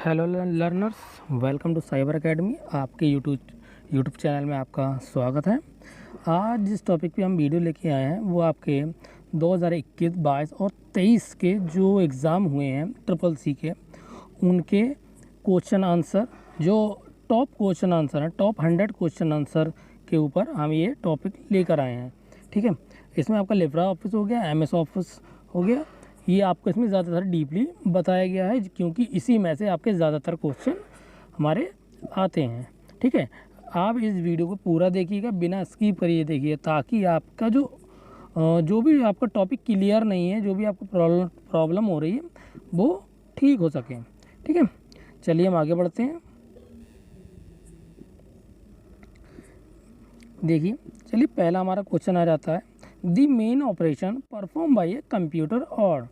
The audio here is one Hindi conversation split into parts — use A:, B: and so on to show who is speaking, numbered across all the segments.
A: Hello learners, welcome to cyber academy. आपके यूट्यूब चैनल में आपका स्वागत है। आज जिस टॉपिक पे हम वीडियो लेके आए हैं वो आपके 2021, 22 और 23 के जो एग्ज़ाम हुए हैं ट्रिपल सी के, उनके क्वेश्चन आंसर, जो टॉप क्वेश्चन आंसर हैं, टॉप 100 क्वेश्चन आंसर के ऊपर हम ये टॉपिक लेकर आए हैं। ठीक है, इसमें आपका लिब्रा ऑफिस हो गया, MS ऑफिस हो गया, ये आपको इसमें ज़्यादातर डीपली बताया गया है क्योंकि इसी में से आपके ज़्यादातर क्वेश्चन हमारे आते हैं। ठीक है, आप इस वीडियो को पूरा देखिएगा, बिना स्किप करिए देखिए, ताकि आपका जो भी आपका टॉपिक क्लियर नहीं है, जो भी आपको प्रॉब्लम हो रही है वो ठीक हो सके। ठीक है, चलिए हम आगे बढ़ते हैं। देखिए, चलिए पहला हमारा क्वेश्चन आ जाता है, the main operation perform by a computer. और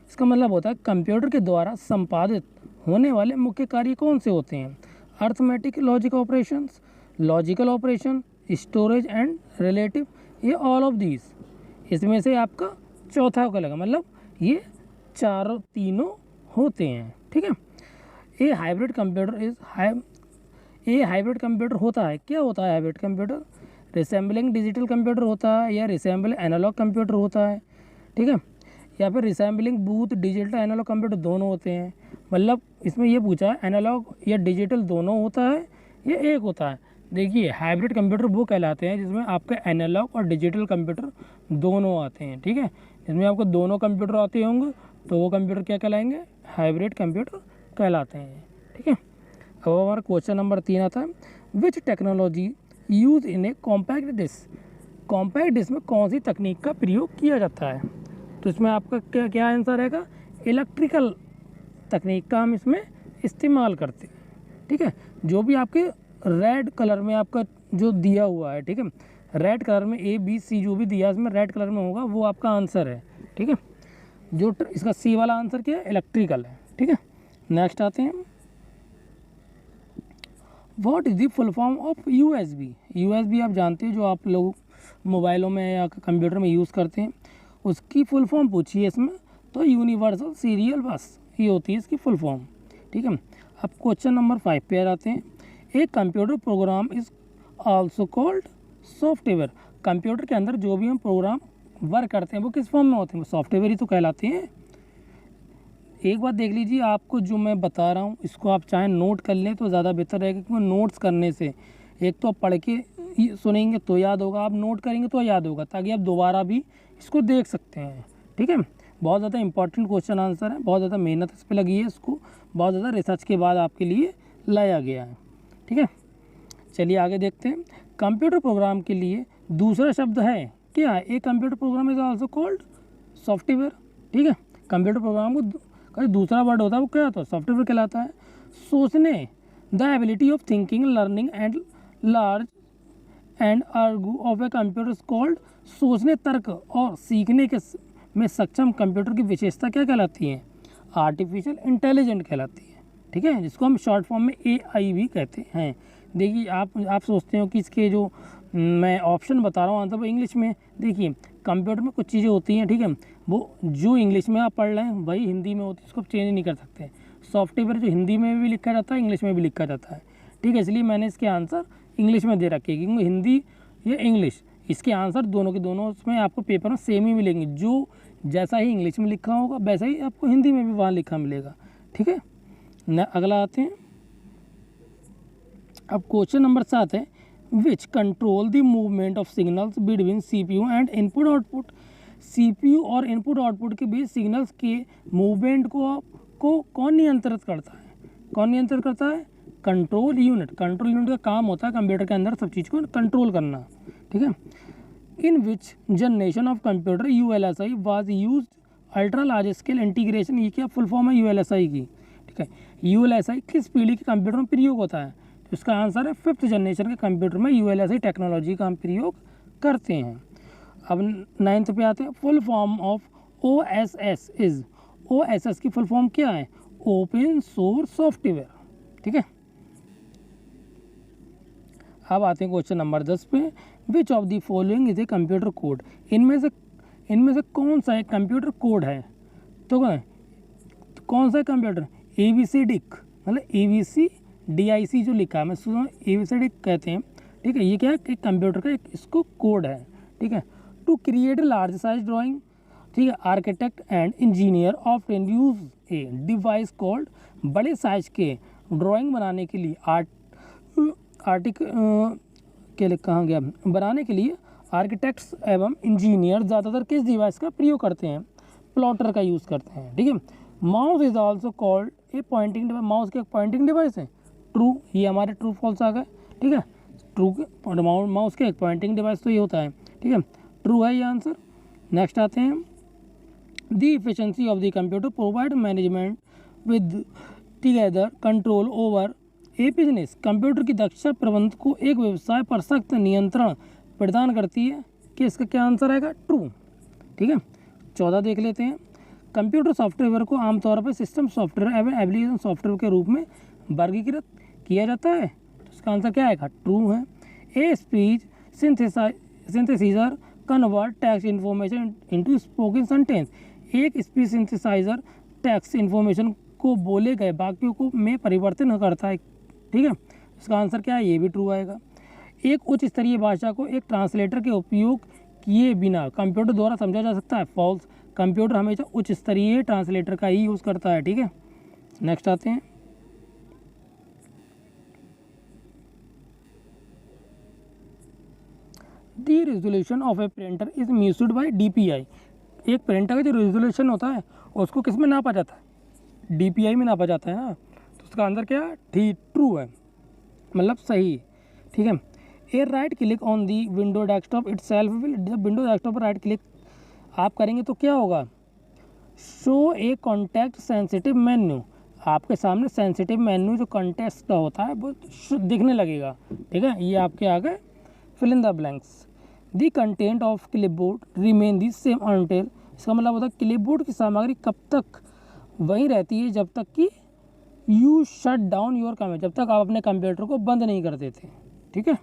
A: इसका मतलब होता है कंप्यूटर के द्वारा संपादित होने वाले मुख्य कार्य कौन से होते हैं। Arithmetic logic operations, logical operation, storage and relative, ये ऑल ऑफ दीज। इसमें से आपका चौथा का लगा, मतलब ये तीनों होते हैं। ठीक है, ये हाइब्रिड कंप्यूटर ये हाइब्रिड कंप्यूटर होता है, क्या होता है hybrid computer? Resembling digital computer होता है, या रिसेंबल एनालॉग कंप्यूटर होता है। ठीक है, या फिर resembling booth digital analogue computer दोनों होते हैं। मतलब इसमें ये पूछा है एनालॉग या डिजिटल दोनों होता है या एक होता है। देखिए, हाइब्रिड कंप्यूटर वो कहलाते हैं जिसमें आपका एनालॉग और डिजिटल कंप्यूटर दोनों आते हैं। ठीक है, जिसमें आपको दोनों कंप्यूटर आते होंगे तो वो कंप्यूटर क्या कहलाएंगे? हाइब्रिड कंप्यूटर कहलाते हैं। ठीक है, अब हमारा क्वेश्चन नंबर 3 आता है, which technology use in a compact disc. Compact disc में कौन सी तकनीक का प्रयोग किया जाता है? तो इसमें आपका क्या आंसर रहेगा? इलेक्ट्रिकल तकनीक का हम इसमें इस्तेमाल करते हैं। ठीक है, जो भी आपके रेड कलर में आपका जो दिया हुआ है, ठीक है, रेड कलर में ABC जो भी दिया है इसमें रेड कलर में होगा, वो आपका आंसर है। ठीक है, जो इसका C वाला आंसर क्या है? इलेक्ट्रिकल है। ठीक है, नेक्स्ट आते हैं, what is the full form of USB। USB आप जानते हैं, जो आप लोग मोबाइलों में या कंप्यूटर में यूज़ करते हैं, उसकी फुल फॉर्म पूछी है इसमें, तो यूनिवर्सल सीरियल बस, ये होती है इसकी फुल फॉर्म। ठीक है, अब क्वेश्चन नंबर 5 पे आ जाते हैं, एक computer program is also called software. Computer के अंदर जो भी हम प्रोग्राम वर्क करते हैं वो किस फॉर्म में होते हैं? वो सॉफ्टवेयर ही तो कहलाते हैं। एक बात देख लीजिए, आपको जो मैं बता रहा हूँ इसको आप चाहे नोट कर लें तो ज़्यादा बेहतर रहेगा, क्योंकि नोट्स करने से एक तो आप पढ़ के सुनेंगे तो याद होगा, आप नोट करेंगे तो याद होगा, ताकि आप दोबारा भी इसको देख सकते हैं। ठीक है, बहुत ज़्यादा इंपॉर्टेंट क्वेश्चन आंसर है, बहुत ज़्यादा मेहनत इस पर लगी है, इसको बहुत ज़्यादा रिसर्च के बाद आपके लिए लाया गया है। ठीक है, चलिए आगे देखते हैं। कंप्यूटर प्रोग्राम के लिए दूसरा शब्द है क्या है? एक computer program is also called software. ठीक है, कंप्यूटर प्रोग्राम को दूसरा वर्ड होता है वो क्या होता है? सॉफ्टवेयर कहलाता है। सोचने, the ability of thinking, learning and large and argue of a computer called. सोचने, तर्क और सीखने के में सक्षम कंप्यूटर की विशेषता क्या कहलाती है? आर्टिफिशियल इंटेलिजेंट कहलाती है। ठीक है, जिसको हम शॉर्ट फॉर्म में AI भी कहते हैं। देखिए, आप सोचते हो कि इसके जो मैं ऑप्शन बता रहा हूँ आंसर वो इंग्लिश में। देखिए, कंप्यूटर में कुछ चीज़ें होती हैं, ठीक है, वो जो इंग्लिश में आप पढ़ रहे हैं वही हिंदी में होती है, उसको चेंज नहीं कर सकते। सॉफ्टवेयर जो हिंदी में भी लिखा जाता है, इंग्लिश में भी लिखा जाता है। ठीक है, इसलिए मैंने इसके आंसर इंग्लिश में दे रखे हैं, क्योंकि हिंदी या इंग्लिश, इसके आंसर दोनों के दोनों उसमें आपको पेपर में सेम ही मिलेंगे। जो जैसा ही इंग्लिश में लिखा होगा वैसा ही आपको हिंदी में भी वहाँ लिखा मिलेगा। ठीक है, अगला आते हैं, अब क्वेश्चन नंबर 7 है, which control the movement of signals between CPU and input output. CPU और इनपुट आउटपुट के बीच सिग्नल्स के मूवमेंट को कौन नियंत्रित करता है? कौन नियंत्रित करता है? Control unit. कंट्रोल यूनिट का काम होता है कंप्यूटर के अंदर सब चीज़ को कंट्रोल करना। ठीक है, in which generation of computer ULSI was used ultra large scale integration. ये क्या फुल फॉर्म है ULSI की? ठीक है, ULSI किस पीढ़ी के कंप्यूटर में प्रयोग होता है? तो इसका आंसर है 5th जनरेशन के कंप्यूटर में ULSI टेक्नोलॉजी का हम प्रयोग करते हैं। अब 9th पे आते हैं, full form of OSS is. OSS की फुल फॉर्म क्या है? Open source software. ठीक है, अब आते हैं क्वेश्चन नंबर 10 पे, which of the following is a computer code. इनमें से कौन सा एक कंप्यूटर कोड है? तो कौन सा कंप्यूटर? ABCD मतलब ABCDIC जो लिखा है, मैं सुनो ABCD कहते हैं, ठीक है। ये क्या है, एक कंप्यूटर का एक इसको कोड है, ठीक है। To create large size drawing, ठीक है, architect and engineer often use a device called, बड़े साइज के ड्राइंग बनाने के लिए कहाँ गया, बनाने के लिए आर्किटेक्ट्स एवं इंजीनियर ज़्यादातर किस डिवाइस का प्रयोग करते हैं, प्लॉटर का यूज़ करते हैं, ठीक है। Mouse is also called a pointing device, mouse के एक पॉइंटिंग डिवाइस है, ट्रू, ये हमारे ट्रू फॉल्स आ गए, ठीक है। ट्रू, माउस के एक पॉइंटिंग डिवाइस तो ये होता है, ठीक है, ट्रू है ये आंसर। नेक्स्ट आते हैं, the efficiency of the computer provide management with together control over A business, computer की दक्षता प्रबंधन को एक व्यवसाय पर सख्त नियंत्रण प्रदान करती है, कि इसका क्या आंसर आएगा, ट्रू, ठीक है। 14 देख लेते हैं, कंप्यूटर सॉफ्टवेयर को आमतौर पर सिस्टम सॉफ्टवेयर एवं एप्लीकेशन सॉफ्टवेयर के रूप में वर्गीकृत किया जाता है, तो इसका आंसर क्या आएगा, ट्रू है। A speech synthesizer convert text information into spoken sentence, एक स्पीच सिंथेसाइजर टेक्स्ट इन्फॉर्मेशन को बोले गए वाक्यों को में परिवर्तन करता है, ठीक है। इसका आंसर क्या है, ये भी ट्रू आएगा। एक उच्च स्तरीय भाषा को एक ट्रांसलेटर के उपयोग किए बिना कंप्यूटर द्वारा समझा जा सकता है, फॉल्स, कंप्यूटर हमेशा उच्च स्तरीय ट्रांसलेटर का ही यूज़ करता है, ठीक है। नेक्स्ट आते हैं, the resolution of A printer is measured by DPI, एक प्रिंटर का जो रेजोल्यूशन होता है उसको किस में नापा जाता है, DPI में नापा जाता है ना, तो उसका आंसर क्या है, ठीक, ट्रू है, मतलब सही, ठीक है। A right click on the window desktop itself will, जब विंडो डेस्कटॉप पर राइट क्लिक आप करेंगे तो क्या होगा, show a context sensitive menu, आपके सामने सेंसिटिव मेन्यू जो कॉन्टेक्स्ट का होता है वो दिखने लगेगा, ठीक है। ये आपके आ गए fill in the blanks. The content of clipboard remain the same until, इसका मतलब होता है क्लिपबोर्ड की सामग्री कब तक वही रहती है जब तक कि you shut down your computer, जब तक आप अपने कंप्यूटर को बंद नहीं कर देते, ठीक है।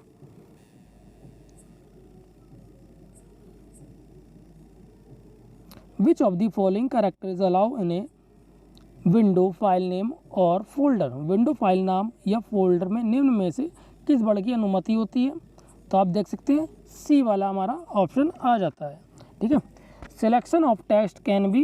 A: Which of the following characters allow in a window file name और फोल्डर, विंडो फाइल नाम या फोल्डर में निम्न में से किस वर्ड की अनुमति होती है, तो आप देख सकते हैं सी वाला हमारा ऑप्शन आ जाता है, ठीक है। Selection of text can be,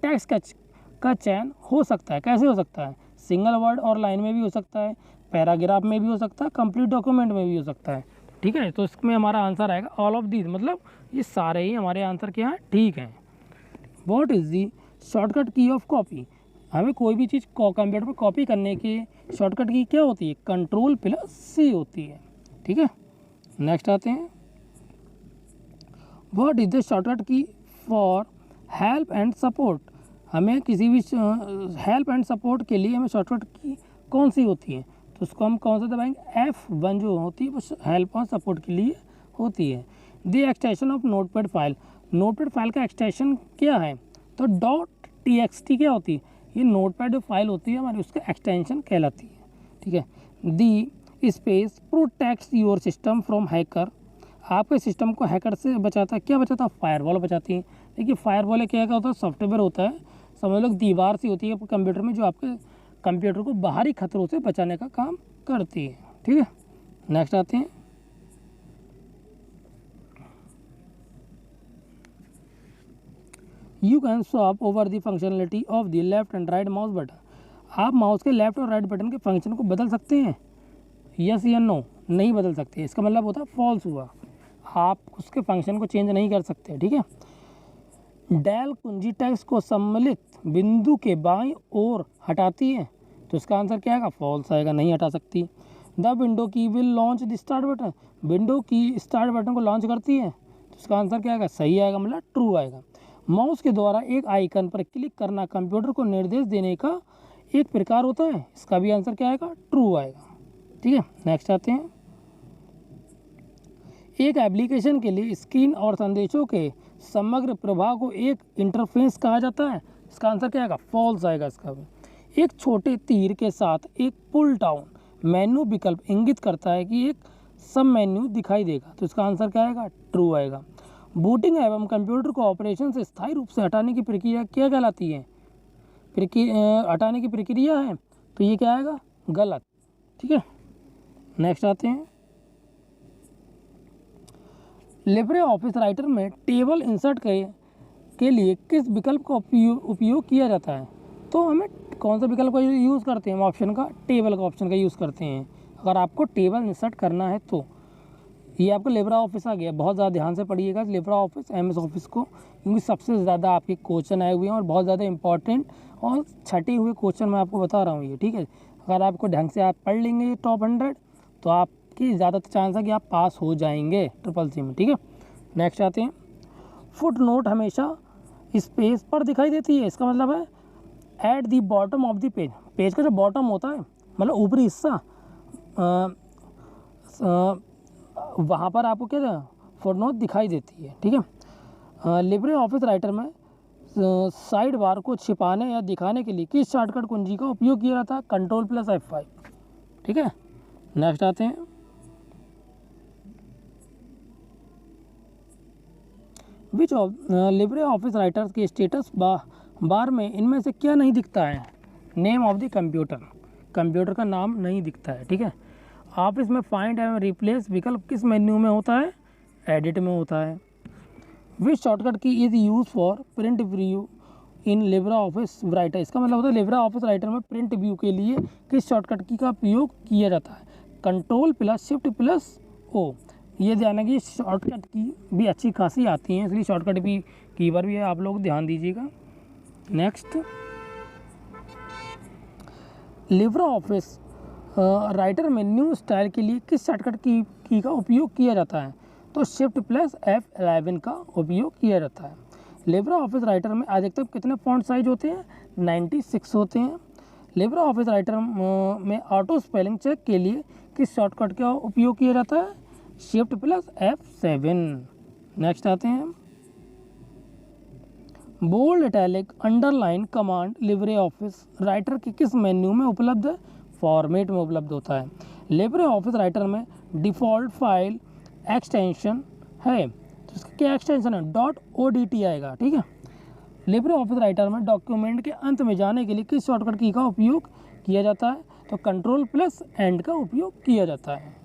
A: text का चयन हो सकता है, कैसे हो सकता है, सिंगल वर्ड और लाइन में भी हो सकता है, पैराग्राफ में भी हो सकता है, कंप्लीट डॉक्यूमेंट में भी हो सकता है, ठीक है। तो इसमें हमारा आंसर आएगा ऑल ऑफ दीज, मतलब ये सारे ही हमारे आंसर क्या हैं, ठीक हैं। व्हाट इज़ दी शॉर्टकट की ऑफ कॉपी, हमें कोई भी चीज़ कंप्यूटर पर कॉपी करने की शॉर्टकट की क्या होती है, Ctrl+C होती है, ठीक है। नेक्स्ट आते हैं, व्हाट इज द शॉर्टकट की फॉर हेल्प एंड सपोर्ट, हमें किसी भी हेल्प एंड सपोर्ट के लिए हमें शॉर्टकट की कौन सी होती है, तो उसको हम कौन सा दबाएंगे, F1 जो होती है वो हेल्प और सपोर्ट के लिए होती है। The extension of notepad file, notepad file का एक्सटेंशन क्या है, तो .txt क्या होती है, ये नोटपैड जो फाइल होती है हमारी उसका एक्सटेंशन कहलाती है, ठीक है। The space protects your system from hacker, आपके सिस्टम को हैकर से बचाता है, क्या बचाता है, फायरवॉल बचाती है। देखिए फायरवॉल क्या होता है, सॉफ्टवेयर होता है, समझ लो दीवार से होती है कंप्यूटर में, जो आपके कंप्यूटर को बाहरी खतरों से बचाने का काम करती है, ठीक है। नेक्स्ट आते हैं, you can swap over the functionality of the left and right mouse button, आप माउस के लेफ्ट और राइट बटन के फंक्शन को बदल सकते हैं, यस या नो, नहीं बदल सकते, इसका मतलब होता है फॉल्स हुआ, आप उसके फंक्शन को चेंज नहीं कर सकते, ठीक है। डेल कुंजी टेक्स्ट को सम्मिलित बिंदु के बाईं ओर हटाती है, तो इसका आंसर क्या आएगा, फॉल्स आएगा, नहीं हटा सकती। द विंडो की will launch the start button, window की स्टार्ट बटन को लॉन्च करती है, तो इसका आंसर क्या आएगा, सही आएगा, मतलब ट्रू आएगा। माउस के द्वारा एक आइकन पर क्लिक करना कंप्यूटर को निर्देश देने का एक प्रकार होता है, इसका भी आंसर क्या आएगा, ट्रू आएगा, ठीक है। नेक्स्ट आते हैं, एक एप्लीकेशन के लिए स्क्रीन और संदेशों के समग्र प्रवाह को एक इंटरफेस कहा जाता है, इसका आंसर क्या आएगा, फॉल्स आएगा इसका भी। एक छोटे तीर के साथ एक पुल डाउन मेन्यू विकल्प इंगित करता है कि एक सब मेन्यू दिखाई देगा, तो इसका आंसर क्या आएगा, ट्रू आएगा। बूटिंग एवं कंप्यूटर को ऑपरेशन से स्थायी रूप से हटाने की प्रक्रिया क्या कहलाती है, हटाने की प्रक्रिया है, तो ये क्या आएगा, गलत। ठीक है, नेक्स्ट आते हैं। लिब्रे ऑफिस राइटर में टेबल इंसर्ट के लिए किस विकल्प का उपयोग किया जाता है? तो हमें कौन सा विकल्प का यूज़ करते हैं? हम ऑप्शन का, टेबल का ऑप्शन का यूज़ करते हैं अगर आपको टेबल इंसर्ट करना है तो। ये आपका लिब्रा ऑफिस आ गया। बहुत ज़्यादा ध्यान से पढ़िएगा लिब्रा ऑफिस, MS ऑफिस को, क्योंकि सबसे ज़्यादा आपके क्वेश्चन आए हुए हैं और बहुत ज़्यादा इंपॉर्टेंट और छटे हुए क्वेश्चन मैं आपको बता रहा हूँ ये। ठीक है, अगर आपको ढंग से आप पढ़ लेंगे टॉप 100 तो आपकी ज़्यादा चांस है कि आप पास हो जाएंगे CCC में। ठीक है, नेक्स्ट आते हैं। फुट नोट हमेशा स्पेस पर दिखाई देती है, इसका मतलब है at the bottom of the page. Page का जो बॉटम होता है, मतलब ऊपरी हिस्सा, वहाँ पर आपको क्या फुट नोट दिखाई देती है। ठीक है, लिब्रे ऑफिस राइटर में साइड बार को छिपाने या दिखाने के लिए किस शॉर्टकट कुंजी का उपयोग किया जाता है? Ctrl+F5। ठीक है, नेक्स्ट आते हैं। विच लिब्रे ऑफिस राइटर्स के स्टेटस बार में इनमें से क्या नहीं दिखता है? Name of the computer, computer का नाम नहीं दिखता है। ठीक है, आप इसमें फाइंड एवं रिप्लेस विकल्प किस मेन्यू में होता है? एडिट में होता है। विच शॉर्टकट की is use for print view in Libra office writer, इसका मतलब होता है लिब्रा ऑफिस राइटर में प्रिंट व्यू के लिए किस शॉर्टकट की का उपयोग किया जाता है? Ctrl+Shift+O। ये ध्यान है कि शॉर्टकट की भी अच्छी खासी आती हैं, इसलिए शॉर्टकट भी कीवर्ड भी आप लोग ध्यान दीजिएगा। नेक्स्ट, लिब्रा ऑफिस राइटर में न्यू स्टाइल के लिए किस शॉर्टकट की का उपयोग किया जाता है? तो Shift+F11 का उपयोग किया जाता है। लिब्रा ऑफिस राइटर में अधिकतम कितने फॉन्ट साइज होते हैं? 96 होते हैं। लिब्रा ऑफिस राइटर में ऑटो स्पेलिंग चेक के लिए किस शॉर्टकट का उपयोग किया जाता है? Shift+F7। नेक्स्ट आते हैं। Bold, italic, underline command LibreOffice Writer के किस मेन्यू में उपलब्ध है? फॉर्मेट में उपलब्ध होता है। लिब्रे ऑफिस राइटर में डिफ़ॉल्ट फाइल एक्सटेंशन है, तो इसका क्या एक्सटेंशन है? .odt आएगा। ठीक है, लिब्रे ऑफिस राइटर में डॉक्यूमेंट के अंत में जाने के लिए किस शॉर्टकट की का उपयोग किया जाता है? तो Ctrl+End का उपयोग किया जाता है।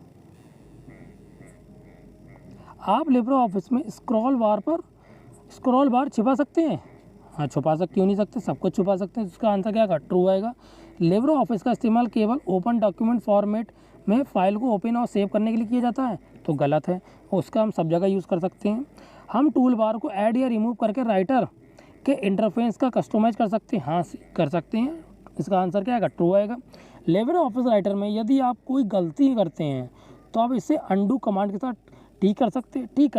A: आप लिब्रे ऑफिस में स्क्रॉल बार छिपा सकते हैं? हाँ, छुपा सकते, क्यों नहीं सकते, सब कुछ छुपा सकते हैं। इसका आंसर क्या आएगा? ट्रू आएगा। लिब्रे ऑफिस का इस्तेमाल केवल ओपन डॉक्यूमेंट फॉर्मेट में फाइल को ओपन और सेव करने के लिए किया जाता है, तो गलत है। उसका हम सब जगह यूज़ कर सकते हैं। हम टूल बार को ऐड या रिमूव करके राइटर के इंटरफेस का कस्टमाइज कर सकते हैं? हाँ, कर सकते हैं। इसका आंसर क्या आएगा? ट्रू आएगा। लिब्रे ऑफिस राइटर में यदि आप कोई गलती करते हैं तो आप इसे अंडू कमांड के साथ ठीक कर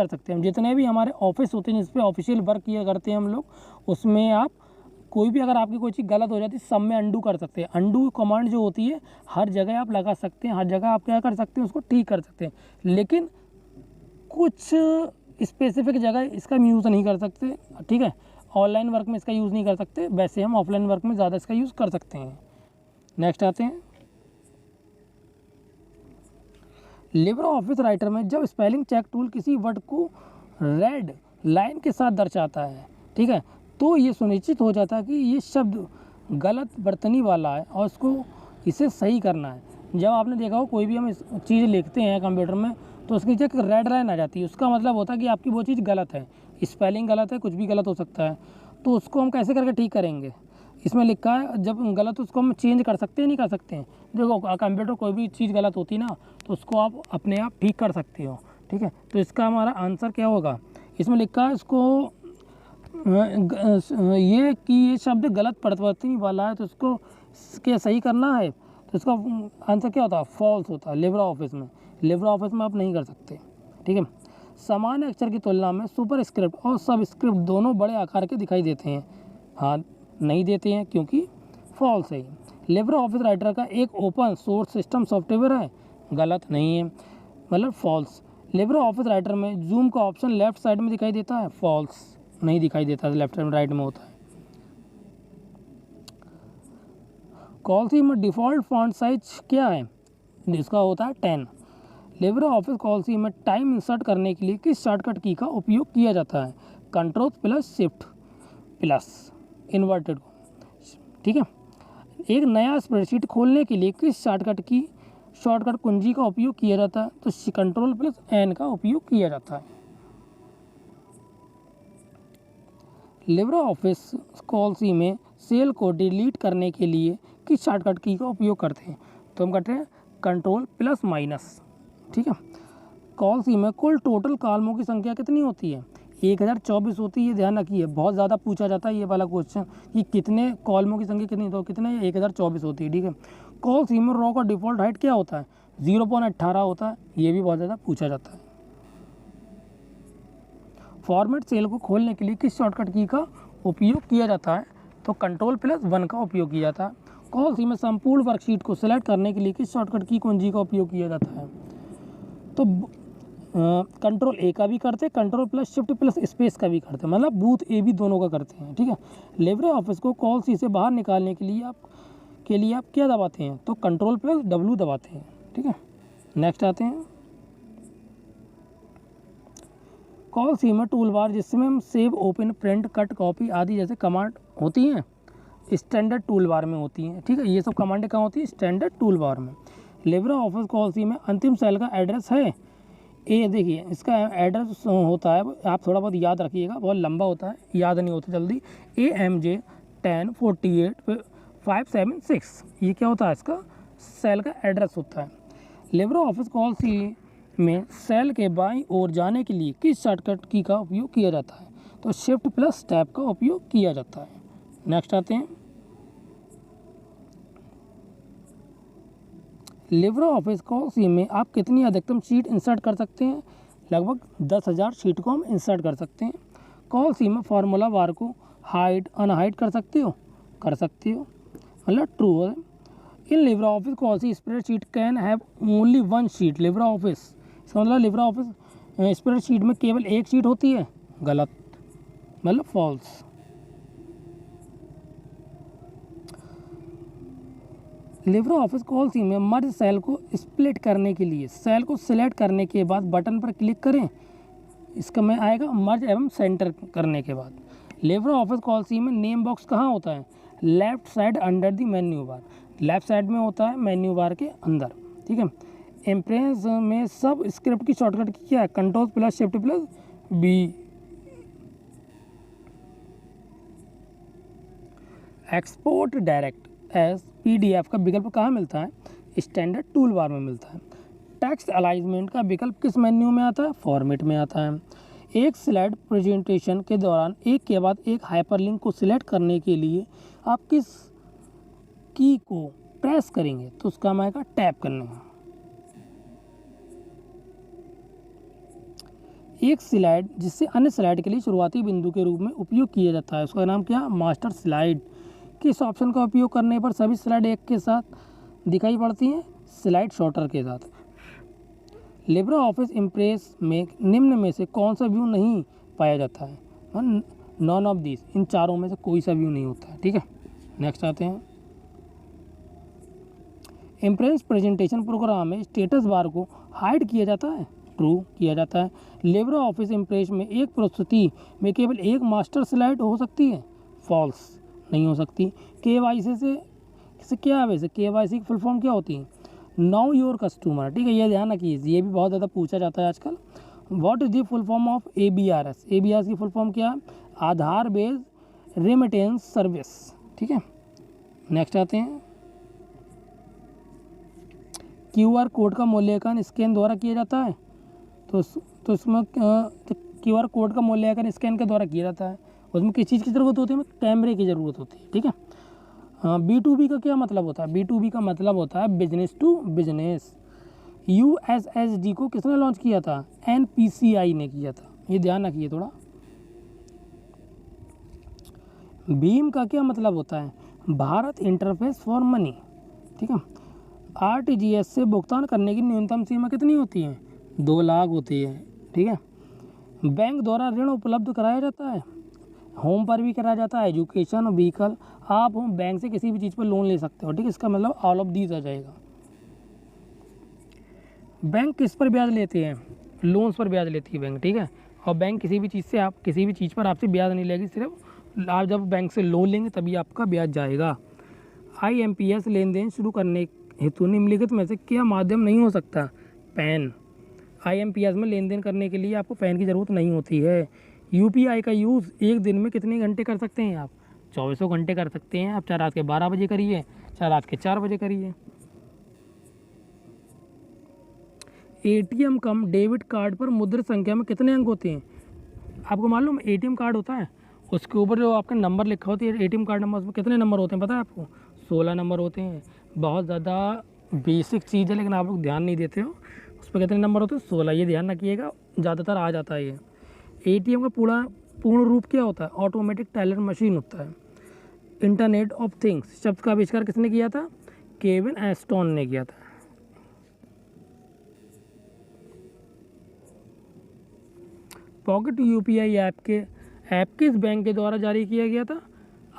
A: सकते हैं। हम जितने भी हमारे ऑफिस होते हैं जिस पे ऑफिशियल वर्क किया करते हैं हम लोग, उसमें आप कोई भी अगर आपकी कोई चीज़ गलत हो जाती है सब में अंडू कर सकते हैं। अंडू कमांड जो होती है हर जगह आप लगा सकते हैं, हर जगह आप क्या कर सकते हैं, उसको ठीक कर सकते हैं। लेकिन कुछ स्पेसिफिक जगह इसका हम यूज़ नहीं कर सकते। ठीक है, ऑनलाइन वर्क में इसका यूज़ नहीं कर सकते, वैसे हम ऑफलाइन वर्क में ज़्यादा इसका यूज़ कर सकते हैं। नेक्स्ट आते हैं। लिब्रे ऑफिस राइटर में जब स्पेलिंग चेक टूल किसी वर्ड को रेड लाइन के साथ दर्शाता है, ठीक है, तो ये सुनिश्चित हो जाता है कि ये शब्द गलत बर्तनी वाला है और इसे सही करना है। जब आपने देखा हो कोई भी हम चीज़ लिखते हैं कंप्यूटर में तो उसके नीचे एक रेड लाइन आ जाती है, उसका मतलब होता है कि आपकी वो चीज़ गलत है, स्पेलिंग गलत है, कुछ भी गलत हो सकता है। तो उसको हम कैसे करके ठीक करेंगे? इसमें लिखा है जब गलत उसको हम चेंज कर सकते हैं, नहीं कर सकते हैं? देखो कंप्यूटर कोई भी चीज़ गलत होती है ना तो उसको आप अपने आप ठीक कर सकते हो। ठीक है, तो इसका हमारा आंसर क्या होगा? इसमें लिखा है इसको ये कि ये शब्द गलत परिवर्तनी वाला है तो इसको क्या सही करना है, तो इसका आंसर क्या होता है? फॉल्स होता है। लिब्रे ऑफिस में आप नहीं कर सकते। ठीक है, सामान्य अक्षर की तुलना में सुपर स्क्रिप्ट और सब स्क्रिप्ट दोनों बड़े आकार के दिखाई देते हैं। हाँ, नहीं देते हैं क्योंकि फॉल्स है। लिब्रे ऑफिस राइटर का एक ओपन सोर्स सिस्टम सॉफ्टवेयर है, गलत नहीं है, मतलब फॉल्स। लिब्रे ऑफिस राइटर में जूम का ऑप्शन लेफ्ट साइड में दिखाई देता है, फॉल्स, नहीं दिखाई देता, लेफ्ट एंड राइट में होता है। कॉलसी में डिफ़ॉल्ट फॉन्ट साइज क्या है? इसका होता है 10। लिब्रे ऑफिस कॉलसी में टाइम इंसर्ट करने के लिए किस शॉर्टकट की का उपयोग किया जाता है? Ctrl+Shift+ inverted. ठीक है, एक नया स्प्रेडशीट खोलने के लिए किस शॉर्टकट कुंजी का उपयोग किया जाता है? तो Ctrl+N का उपयोग किया जाता है। लिब्रे ऑफिस कॉल्सी में सेल को डिलीट करने के लिए किस शॉर्टकट की का उपयोग करते हैं? तो हम करते हैं Ctrl+-। ठीक है। कॉल्सी में कुल टोटल कॉलमों की संख्या कितनी होती है? 1024 होती है। ध्यान रखिए, बहुत ज़्यादा पूछा जाता है ये वाला क्वेश्चन कि कितने कॉलमों की संख्या कितनी, तो कितने 1024 होती है। ठीक है। कॉल्सी में रो का डिफ़ॉल्ट हाइट क्या होता है? 0.18 होता है। ये भी बहुत ज़्यादा पूछा जाता है। फॉर्मेट सेल को खोलने के लिए किस शॉर्टकट की का उपयोग किया जाता है? तो Ctrl+1 का उपयोग किया जाता है। कॉल्सी में संपूर्ण वर्कशीट को सिलेक्ट करने के लिए किस शॉर्टकट की कुंजी का उपयोग किया जाता है? तो Ctrl+A का भी करते हैं, Ctrl+Shift+Space का भी करते हैं, मतलब बूथ ए भी दोनों का करते हैं। ठीक है। लिब्रे ऑफिस को कॉल्सी से बाहर निकालने के लिए आप क्या दबाते हैं? तो Ctrl+W दबाते हैं। ठीक है। नेक्स्ट आते हैं कॉल्सी में टूल बार, जिसमें हम save, open, print, cut, copy आदि जैसे कमांड होती हैं, स्टैंडर्ड टूल बार में होती हैं। ठीक है। ये सब कमांडें कहाँ होती हैं? स्टैंडर्ड टूल बार में। लिब्रे ऑफिस कॉल्सी में अंतिम सेल का एड्रेस है ए। देखिए, इसका एड्रेस होता है, आप थोड़ा बहुत याद रखिएगा, बहुत लंबा होता है, याद नहीं होता जल्दी। AMJ 1048-576, ये क्या होता है? इसका सेल का एड्रेस होता है। लिब्रे ऑफिस कॉल्सी में सेल के बाईं ओर जाने के लिए किस शॉर्टकट की का उपयोग किया जाता है? तो Shift+Tab का उपयोग किया जाता है। नेक्स्ट आते हैं लिब्रे ऑफिस कॉल्सी में आप कितनी अधिकतम शीट इंसर्ट कर सकते हैं? लगभग 10,000 शीट को हम इंसर्ट कर सकते हैं। कॉल्सी में फार्मूला बार को हाइड अनहाइड कर सकते हो, मतलब ट्रू है। In LibreOffice Calc spreadsheet can have only one sheet. LibreOffice, इसका मतलब लिब्रे ऑफिस स्प्रेडशीट में केवल एक शीट होती है, गलत, मतलब फॉल्स। लिब्रे ऑफिस कॉल्सी में मर्ज सेल को स्प्लिट करने के लिए सेल को सिलेक्ट करने के बाद बटन पर क्लिक करें। इसका में आएगा मर्ज एवं सेंटर करने के बाद। लिब्रे ऑफिस कॉल्सी में नेम बॉक्स कहाँ होता है? Left side under the menu bar, left side में होता है मेन्यू बार के अंदर। ठीक है। इम्प्रेस में सब स्क्रिप्ट की शॉर्टकट की क्या है? Ctrl+Shift+B। Export direct as PDF का विकल्प कहाँ मिलता है? स्टैंडर्ड टूल बार में मिलता है। टेक्स्ट अलाइनमेंट का विकल्प किस मेन्यू में आता है? फॉर्मेट में आता है। एक स्लाइड प्रेजेंटेशन के दौरान एक के बाद एक हाइपरलिंक को सिलेक्ट करने के लिए आप किस की को प्रेस करेंगे? तो उसका काम आएगा टैप करने का। एक स्लाइड जिससे अन्य स्लाइड के लिए शुरुआती बिंदु के रूप में उपयोग किया जाता है, उसका नाम क्या? Master slide. किस ऑप्शन का उपयोग करने पर सभी स्लाइड एक के साथ दिखाई पड़ती हैं? स्लाइड शॉर्टर के साथ। लिब्रे ऑफिस इम्प्रेस में निम्न में से कौन सा व्यू नहीं पाया जाता है? नॉन ऑफ दिस, इन चारों में से कोई सा व्यू नहीं होता है। ठीक है। नेक्स्ट आते हैं इम्प्रेस प्रेजेंटेशन प्रोग्राम में स्टेटस बार को हाइड किया जाता है, ट्रू किया जाता है। लिब्रे ऑफिस इम्प्रेस में एक प्रस्तुति में केवल एक मास्टर स्लाइड हो सकती है, फॉल्स, नहीं हो सकती। KYC से क्या है? वैसे KYC की फुल फॉर्म क्या होती है? Now your customer. ठीक है, ये ध्यान रखिए, ये भी बहुत ज़्यादा पूछा जाता है आजकल। What is the full form of ABRS? ABRS की फुल फॉर्म क्या है? आधार बेस्ड रेमिटेंस सर्विस। ठीक है। नेक्स्ट आते हैं QR कोड का मूल्यांकन स्कैन द्वारा किया जाता है, तो इसमें QR कोड का मूल्यांकन स्कैन के द्वारा किया जाता है। उसमें किस चीज़ की ज़रूरत होती है? कैमरे की ज़रूरत होती है। ठीक है। B2B का क्या मतलब होता है? B2B का मतलब होता है बिजनेस टू बिजनेस। USSD को किसने लॉन्च किया था? NPCI ने किया था, ये ध्यान रखिए थोड़ा। भीम का क्या मतलब होता है? Bharat interface for money. ठीक है। RTGS से भुगतान करने की न्यूनतम सीमा कितनी होती है? 2 लाख होती है। ठीक है। बैंक द्वारा ऋण उपलब्ध कराया जाता है, होम पर भी कराया जाता है, एजुकेशन, व्हीकल। आप बैंक से किसी भी चीज़ पर लोन ले सकते हो। ठीक है। इसका मतलब ऑल ऑफ दीज आ जाएगा। बैंक किस पर ब्याज लेते हैं? लोन्स पर ब्याज लेती है बैंक। ठीक है। और बैंक किसी भी चीज़ पर आपसे ब्याज नहीं लेगी, सिर्फ आप जब बैंक से लोन लेंगे तभी आपका ब्याज जाएगा। IMPS लेन देन शुरू करने हेतु निम्नलिखित में से क्या माध्यम नहीं हो सकता? पैन। IMPS में लेन देन करने के लिए आपको पैन की ज़रूरत नहीं होती है। UPI का यूज़ एक दिन में कितने घंटे कर सकते हैं आप? 24 घंटे कर सकते हैं आप, चाहे रात के 12 बजे करिए, चाहे रात के 4 बजे करिए। ATM कम डेबिट कार्ड पर मुद्रित संख्या में कितने अंक होते हैं? आपको मालूम ATM कार्ड होता है, उसके ऊपर जो आपका नंबर लिखा होता है ATM कार्ड नंबर, उसमें कितने नंबर होते हैं पता है आपको? 16 नंबर होते हैं। बहुत ज़्यादा बेसिक चीज़ है लेकिन आप लोग ध्यान नहीं देते हो। उस पर कितने नंबर होते हैं? 16। ये ध्यान रखिएगा, ज़्यादातर आ जाता है ये। ATM का पूर्ण रूप क्या होता है? ऑटोमेटिक टेलर मशीन होता है। इंटरनेट ऑफ थिंग्स शब्द का आविष्कार किसने किया था? केविन एस्टोन ने किया था। पॉकेट UPI ऐप किस बैंक के द्वारा जारी किया गया था?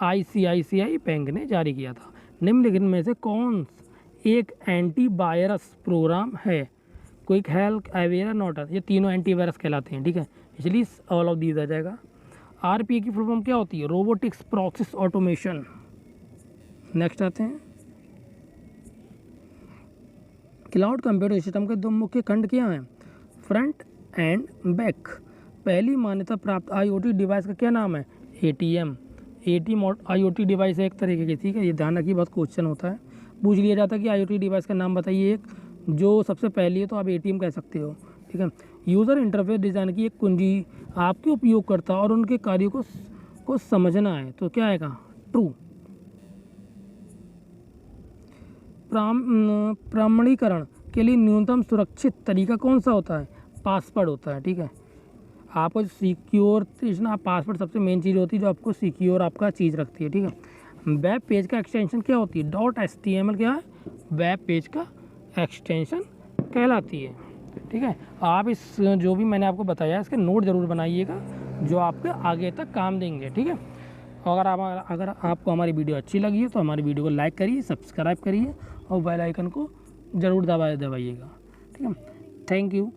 A: ICICI बैंक ने जारी किया था। निम्नलिखित में से कौन एक एंटीवायरस प्रोग्राम है? क्विक हेल्प, एवेरा, नोटर, ये तीनों एंटीवायरस कहलाते हैं, ठीक है, इसलिए ऑल ऑफ दीज आ जाएगा। RPA की फुल फॉर्म क्या होती है? Robotics process automation. नेक्स्ट आते हैं, क्लाउड कंप्यूटर सिस्टम के 2 मुख्य खंड क्या हैं? Front end back. पहली मान्यता प्राप्त IoT डिवाइस का क्या नाम है? ATM IoT डिवाइस है एक तरीके की, ठीक है, ये ध्यान रखिए, बहुत क्वेश्चन होता है, पूछ लिया जाता है कि IoT डिवाइस का नाम बताइए एक, जो सबसे पहली है तो आप ATM कह सकते हो, ठीक है। यूज़र इंटरफेस डिज़ाइन की एक कुंजी आपके उपयोगकर्ता और उनके कार्यों को समझना है, तो क्या आएगा? ट्रू। प्रमाणीकरण के लिए न्यूनतम सुरक्षित तरीका कौन सा होता है? पासवर्ड होता है, ठीक है। आपको सिक्योर ना, पासवर्ड सबसे मेन चीज़ होती है जो आपको सिक्योर आपका चीज़ रखती है, ठीक है। वेब पेज का एक्सटेंशन क्या होती है? .html क्या है? वेब पेज का एक्सटेंशन कहलाती है, ठीक है। आप इस जो भी मैंने आपको बताया इसके नोट ज़रूर बनाइएगा जो आपके आगे तक काम देंगे, ठीक है। अगर आपको हमारी वीडियो अच्छी लगी है तो हमारी वीडियो को लाइक करिए, सब्सक्राइब करिए और बेल आइकन को ज़रूर दबाइएगा, ठीक है। Thank you.